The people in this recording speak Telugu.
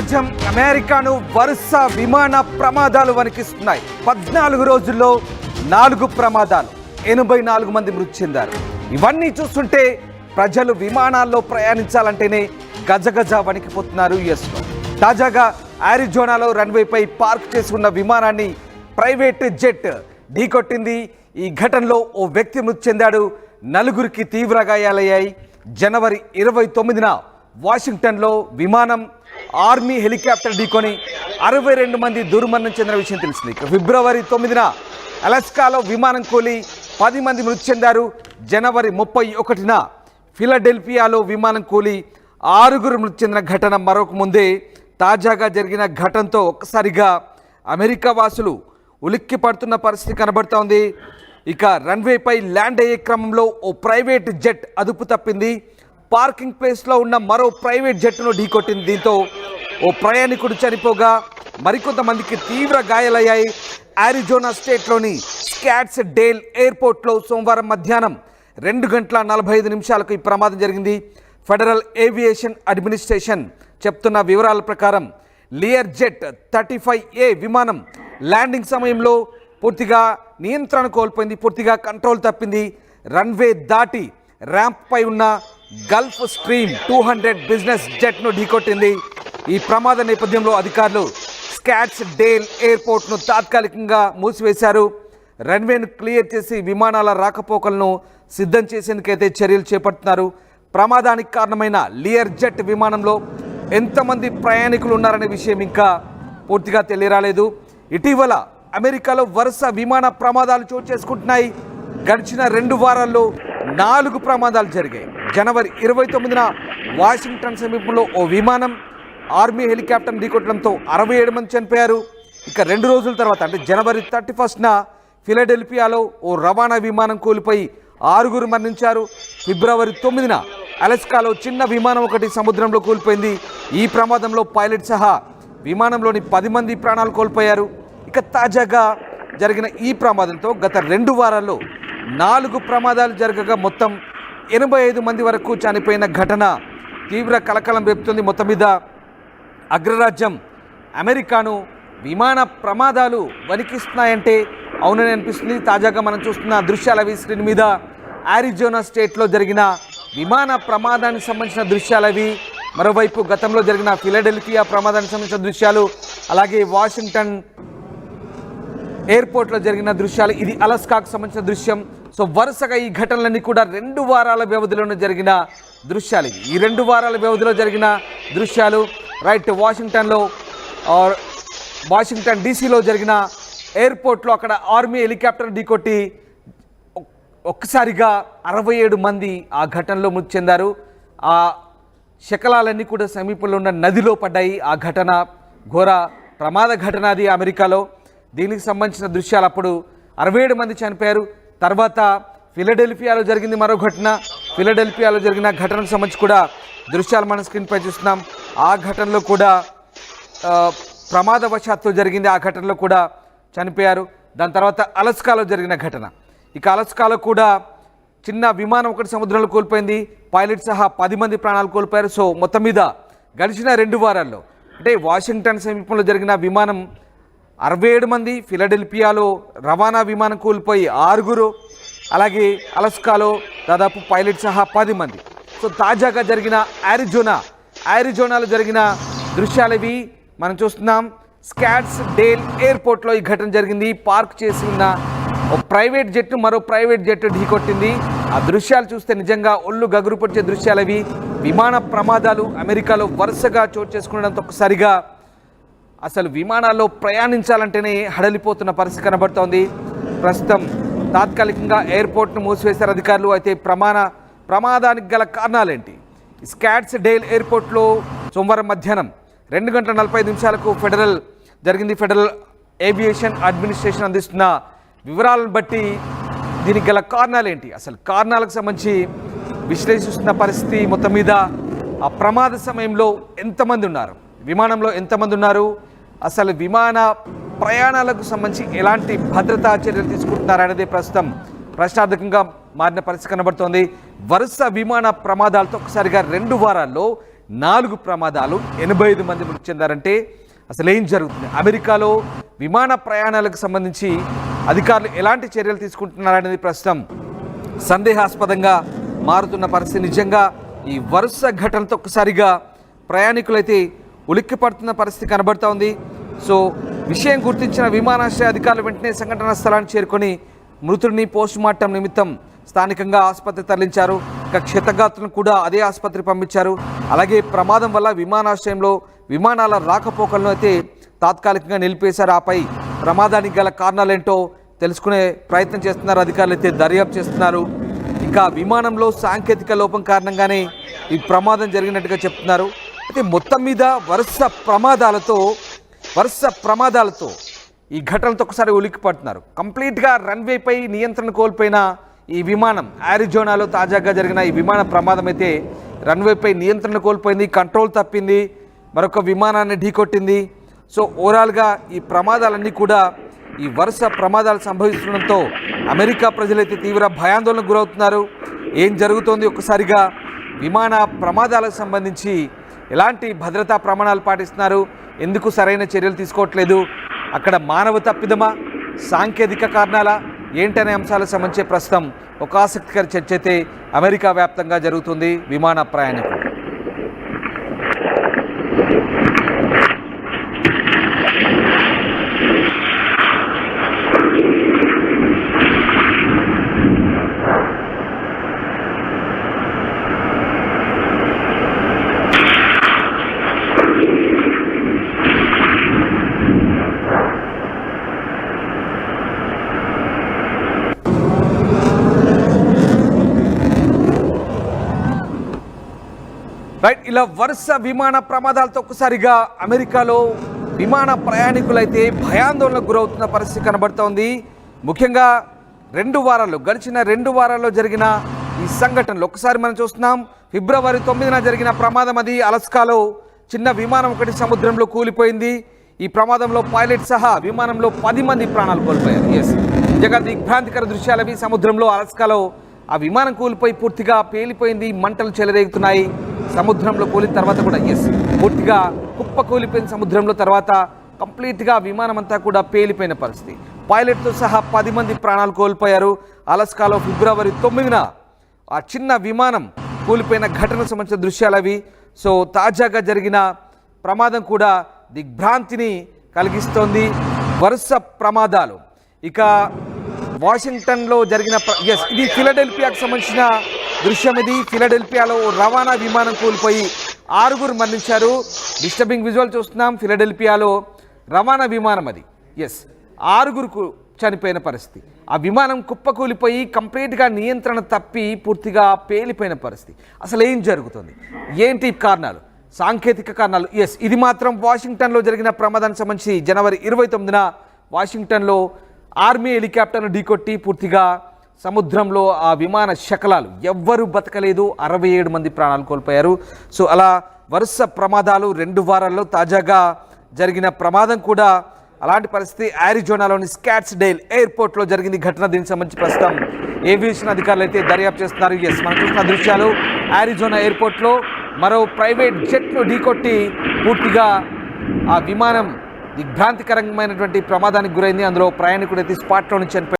అగ్రరాజ్యం అమెరికాను వరుస విమాన ప్రమాదాలు వణికిస్తున్నాయి. 14 రోజుల్లో 4 ప్రమాదాలు, 84 మంది మృతి చెందారు. ఇవన్నీ చూస్తుంటే ప్రజలు విమానాల్లో ప్రయాణించాలంటేనే గజగజ వణికిపోతున్నారు. యుఎస్లో తాజాగా ఆరిజోనాలో రన్వేపై పార్క్ చేసి ఉన్న విమానాన్ని ప్రైవేట్ జెట్ ఢీకొట్టింది. ఈ ఘటనలో ఓ వ్యక్తి మృతి చెందాడు, 4గురికి తీవ్ర గాయాలయ్యాయి. జనవరి 29న వాషింగ్టన్లో విమానం ఆర్మీ హెలికాప్టర్ ఢీకొని 62 మంది దుర్మరణం చెందిన విషయం తెలిసింది. ఫిబ్రవరి 9న అలాస్కాలో విమానం కూలి 10 మంది మృతి చెందారు. జనవరి 31న ఫిలడెల్ఫియాలో విమానం కూలి 6 మృతి చెందిన ఘటన మరొక ముందే. తాజాగా జరిగిన ఘటనతో ఒక్కసారిగా అమెరికా వాసులు ఉలిక్కి పడుతున్న పరిస్థితి కనబడుతోంది. ఇక రన్వేపై ల్యాండ్ అయ్యే క్రమంలో ఓ ప్రైవేట్ జెట్ అదుపు తప్పింది. పార్కింగ్ ప్లేస్లో ఉన్న మరో ప్రైవేట్ జెట్ను ఢీకొట్టింది. దీంతో ఓ ప్రయాణికుడు చనిపోగా మరికొంతమందికి తీవ్ర గాయాలయ్యాయి. ఆరిజోనా స్టేట్లోని స్కాట్స్ డేల్ ఎయిర్పోర్ట్లో సోమవారం మధ్యాహ్నం 2:45 ఈ ప్రమాదం జరిగింది. ఫెడరల్ ఏవియేషన్ అడ్మినిస్ట్రేషన్ చెప్తున్న వివరాల ప్రకారం లియర్ జెట్ 35A విమానం ల్యాండింగ్ సమయంలో పూర్తిగా నియంత్రణ కోల్పోయింది, పూర్తిగా కంట్రోల్ తప్పింది. రన్వే దాటి ర్యాంప్ పై ఉన్న గల్ఫ్ స్ట్రీమ్ 200 బిజినెస్ జెట్ను ఢీకొట్టింది. ఈ ప్రమాద నేపథ్యంలో అధికారులు స్కాట్స్ డేల్ ఎయిర్పోర్ట్ను తాత్కాలికంగా మూసివేశారు. రన్వేను క్లియర్ చేసి విమానాల రాకపోకలను సిద్ధం చేసేందుకైతే చర్యలు చేపడుతున్నారు. ప్రమాదానికి కారణమైన లియర్ జెట్ విమానంలో ఎంతమంది ప్రయాణికులు ఉన్నారనే విషయం ఇంకా పూర్తిగా తెలియరాలేదు. ఇటీవల అమెరికాలో వరుస విమాన ప్రమాదాలు చోటు చేసుకుంటున్నాయి. గడిచిన 2 వారాల్లో 4 ప్రమాదాలు జరిగాయి. జనవరి 29న వాషింగ్టన్ సమీపంలో ఓ విమానం ఆర్మీ హెలికాప్టర్ ఢీకొట్టడంతో 67 మంది చనిపోయారు. ఇక 2 రోజుల తర్వాత అంటే జనవరి 31న ఫిలడెల్ఫియాలో ఓ రవాణా విమానం కూలిపోయి 6 మరణించారు. ఫిబ్రవరి 9న అలాస్కాలో చిన్న విమానం ఒకటి సముద్రంలో కూలిపోయింది. ఈ ప్రమాదంలో పైలట్ సహా విమానంలోని 10 మంది ప్రాణాలు కోల్పోయారు. ఇక తాజాగా జరిగిన ఈ ప్రమాదంతో గత 2 వారాల్లో 4 ప్రమాదాలు జరగగా మొత్తం 85 మంది వరకు చనిపోయిన ఘటన తీవ్ర కలకలం రేపుతుంది. మొత్తం మీద అగ్రరాజ్యం అమెరికాను విమాన ప్రమాదాలు వణికిస్తున్నాయంటే అవునని అనిపిస్తుంది. తాజాగా మనం చూస్తున్న దృశ్యాలవి స్క్రీన్ మీద ఆరిజోనా స్టేట్లో జరిగిన విమాన ప్రమాదానికి సంబంధించిన దృశ్యాలవి, మరోవైపు గతంలో జరిగిన ఫిలడెల్ఫియా ప్రమాదానికి సంబంధించిన దృశ్యాలు, అలాగే వాషింగ్టన్ ఎయిర్పోర్ట్లో జరిగిన దృశ్యాలు, ఇది అలాస్కాకు సంబంధించిన దృశ్యం. సో వరుసగా ఈ ఘటనలన్నీ కూడా 2 వారాల వ్యవధిలోనే జరిగిన దృశ్యాలు. ఈ 2 వారాల వ్యవధిలో జరిగిన దృశ్యాలు రైట్ వాషింగ్టన్ డీసీలో జరిగిన ఎయిర్పోర్ట్లో అక్కడ ఆర్మీ హెలికాప్టర్ ఢీకొట్టి ఒక్కసారిగా 67 మంది ఆ ఘటనలో మృతి చెందారు. ఆ శకలాలన్నీ కూడా సమీపంలో ఉన్న నదిలో పడ్డాయి. ఆ ఘటన ఘోర ప్రమాద ఘటన అది అమెరికాలో. దీనికి సంబంధించిన దృశ్యాలు అప్పుడు 67 మంది చనిపోయారు. తర్వాత ఫిలడెల్ఫియాలో జరిగింది మరో ఘటన. ఫిలడెల్ఫియాలో జరిగిన ఘటనకు సంబంధించి కూడా దృశ్యాలు మన స్క్రీన్పై చూస్తున్నాం. ఆ ఘటనలో కూడా ప్రమాదవశాత్తు జరిగింది. ఆ ఘటనలో కూడా చనిపోయారు. దాని తర్వాత అలాస్కాలో జరిగిన ఘటన. ఇక అలాస్కాలో కూడా చిన్న విమానం ఒకటి సముద్రంలో కోల్పోయింది. పైలట్ సహా 10 మంది ప్రాణాలు కోల్పోయారు. సో మొత్తం మీద గడిచిన 2 వారాల్లో అంటే వాషింగ్టన్ సమీపంలో జరిగిన విమానం 67 మంది, ఫిలడెల్ఫియాలో రవాణా విమానం కూలిపోయి 6, అలాగే అలాస్కాలో దాదాపు పైలట్ సహా 10 మంది. సో తాజాగా జరిగిన ఆరిజోనాలో జరిగిన దృశ్యాలవి మనం చూస్తున్నాం. స్కాట్స్ డేల్ ఎయిర్పోర్ట్లో ఈ ఘటన జరిగింది. పార్క్ చేసి ఉన్న ఓ ప్రైవేట్ జెట్ను మరో ప్రైవేట్ జెట్ ఢీకొట్టింది. ఆ దృశ్యాలు చూస్తే నిజంగా ఒళ్ళు గగురు పట్టే దృశ్యాలవి. విమాన ప్రమాదాలు అమెరికాలో వరుసగా చోటు చేసుకునడంతో ఒక్కసారిగా అసలు విమానాల్లో ప్రయాణించాలంటేనే హడలిపోతున్న పరిస్థితి కనబడుతోంది. ప్రస్తుతం తాత్కాలికంగా ఎయిర్పోర్ట్ను మూసివేశారు అధికారులు. అయితే ప్రమాదానికి గల కారణాలేంటి? స్కాట్స్ డేల్ ఎయిర్పోర్ట్లో సోమవారం మధ్యాహ్నం 2:45 ఫెడరల్ ఏవియేషన్ అడ్మినిస్ట్రేషన్ అందిస్తున్న వివరాలను బట్టి దీనికి గల కారణాలేంటి, అసలు కారణాలకు సంబంధించి విశ్లేషిస్తున్న పరిస్థితి. మొత్తం మీద ఆ ప్రమాద సమయంలో ఎంతమంది ఉన్నారు, విమానంలో ఎంతమంది ఉన్నారు, అసలు విమాన ప్రయాణాలకు సంబంధించి ఎలాంటి భద్రతా చర్యలు తీసుకుంటున్నారనేది ప్రస్తుతం ప్రశ్నార్థకంగా మారిన పరిస్థితి కనబడుతోంది. వరుస విమాన ప్రమాదాలతో ఒకసారిగా 2 వారాల్లో 4 ప్రమాదాలు, 85 మంది మృతి చెందారంటే అసలు ఏం జరుగుతుంది? అమెరికాలో విమాన ప్రయాణాలకు సంబంధించి అధికారులు ఎలాంటి చర్యలు తీసుకుంటున్నారనేది ప్రస్తుతం సందేహాస్పదంగా మారుతున్న పరిస్థితి. నిజంగా ఈ వరుస ఘటనలతో ఒక్కసారిగా ప్రయాణికులైతే ఉలిక్కి పడుతున్న పరిస్థితి కనబడుతూ ఉంది. సో విషయం గుర్తించిన విమానాశ్రయ అధికారులు వెంటనే సంఘటనా స్థలాన్ని చేరుకొని మృతుడిని పోస్టుమార్టం నిమిత్తం స్థానికంగా ఆసుపత్రి తరలించారు. ఇక క్షతగాత్రులను కూడా అదే ఆసుపత్రి పంపించారు. అలాగే ప్రమాదం వల్ల విమానాశ్రయంలో విమానాల రాకపోకలను అయితే తాత్కాలికంగా నిలిపేశారు. ఆపై ప్రమాదానికి గల కారణాలేంటో తెలుసుకునే ప్రయత్నం చేస్తున్నారు అధికారులు, అయితే దర్యాప్తు చేస్తున్నారు. ఇంకా విమానంలో సాంకేతిక లోపం కారణంగానే ఈ ప్రమాదం జరిగినట్టుగా చెప్తున్నారు. అయితే మొత్తం మీద వరుస ప్రమాదాలతో ఈ ఘటనలతో ఒకసారి ఉలిక్కి పడుతున్నారు. కంప్లీట్గా రన్వేపై నియంత్రణ కోల్పోయిన ఈ విమానం, ఆరిజోనాలో తాజాగా జరిగిన ఈ విమాన ప్రమాదం అయితే రన్వేపై నియంత్రణ కోల్పోయింది, కంట్రోల్ తప్పింది, మరొక విమానాన్ని ఢీకొట్టింది. సో ఓవరాల్గా ఈ ప్రమాదాలన్నీ కూడా, ఈ వరుస ప్రమాదాలు సంభవిస్తుండడంతో అమెరికా ప్రజలైతే తీవ్ర భయాందోళనకు గురవుతున్నారు. ఏం జరుగుతోంది? ఒక్కసారిగా విమాన ప్రమాదాలకు సంబంధించి ఎలాంటి భద్రతా ప్రమాణాలు పాటిస్తున్నారు? ఎందుకు సరైన చర్యలు తీసుకోవట్లేదు? అక్కడ మానవ తప్పిదమా, సాంకేతిక కారణాలా ఏంటనే అంశాలకు సంబంధించి ప్రస్తుతం ఒక ఆసక్తికర చర్చ అయితే అమెరికా వ్యాప్తంగా జరుగుతుంది విమాన ప్రయాణికులు. రైట్, ఇలా వరుస విమాన ప్రమాదాలతో ఒక్కసారిగా అమెరికాలో విమాన ప్రయాణికులైతే భయాందోళనకు గురవుతున్న పరిస్థితి కనబడుతోంది. ముఖ్యంగా గడిచిన 2 వారాల్లో జరిగిన ఈ సంఘటనలు ఒకసారి మనం చూస్తున్నాం. ఫిబ్రవరి 9న జరిగిన ప్రమాదం, అది అలస్కాలో చిన్న విమానం ఒకటి సముద్రంలో కూలిపోయింది. ఈ ప్రమాదంలో పైలట్ సహా విమానంలో 10 మంది ప్రాణాలు కోల్పోయారు. నిజంగా దిగ్భ్రాంతికర దృశ్యాలు అవి. సముద్రంలో అలస్కాలో ఆ విమానం కూలిపోయి పూర్తిగా పేలిపోయింది, మంటలు చెలరేగుతున్నాయి. సముద్రంలో కూలిన తర్వాత కూడా పూర్తిగా కుప్ప కూలిపోయిన సముద్రంలో తర్వాత కంప్లీట్గా విమానం అంతా కూడా పేలిపోయిన పరిస్థితి. పైలట్తో సహా 10 మంది ప్రాణాలు కోల్పోయారు. అలస్కాలో ఫిబ్రవరి 9న ఆ చిన్న విమానం కూలిపోయిన ఘటనకు సంబంధించిన దృశ్యాలు అవి. సో తాజాగా జరిగిన ప్రమాదం కూడా దిగ్భ్రాంతిని కలిగిస్తోంది. వరుస ప్రమాదాలు. ఇక వాషింగ్టన్లో జరిగిన ఇది ఫిలడెల్ఫియాకు సంబంధించిన దృశ్యం. ఇది ఫిలడెల్ఫియాలో రవాణా విమానం కూలిపోయి 6 మరణించారు. డిస్టర్బింగ్ విజువల్ చూస్తున్నాం. ఫిలడెల్ఫియాలో రవాణా విమానం, అది 6 చనిపోయిన పరిస్థితి. ఆ విమానం కుప్పకూలిపోయి కంప్లీట్గా నియంత్రణ తప్పి పూర్తిగా పేలిపోయిన పరిస్థితి. అసలు ఏం జరుగుతుంది, ఏంటి కారణాలు? సాంకేతిక కారణాలు. ఇది మాత్రం వాషింగ్టన్లో జరిగిన ప్రమాదానికి సంబంధించి జనవరి 29న వాషింగ్టన్లో ఆర్మీ హెలికాప్టర్ను ఢీకొట్టి పూర్తిగా సముద్రంలో ఆ విమాన శకలాలు, ఎవ్వరూ బతకలేదు, 67 మంది ప్రాణాలు కోల్పోయారు. సో అలా వరుస ప్రమాదాలు 2 వారాల్లో తాజాగా జరిగిన ప్రమాదం కూడా అలాంటి పరిస్థితి. ఆరిజోనాలోని స్కాట్స్డేల్ ఎయిర్పోర్ట్లో జరిగింది ఘటన. దీనికి సంబంధించి ప్రస్తుతం ఏవియేషన్ అధికారులు అయితే దర్యాప్తు చేస్తున్నారు. మనం చూస్తున్న దృశ్యాలు ఆరిజోనా ఎయిర్పోర్ట్లో మరో ప్రైవేట్ జెట్ను ఢీకొట్టి పూర్తిగా ఆ విమానం దిగ్భ్రాంతికరమైనటువంటి ప్రమాదానికి గురైంది. అందులో ప్రయాణికుడు అయితే స్పాట్లో నుంచి చనిపోయారు.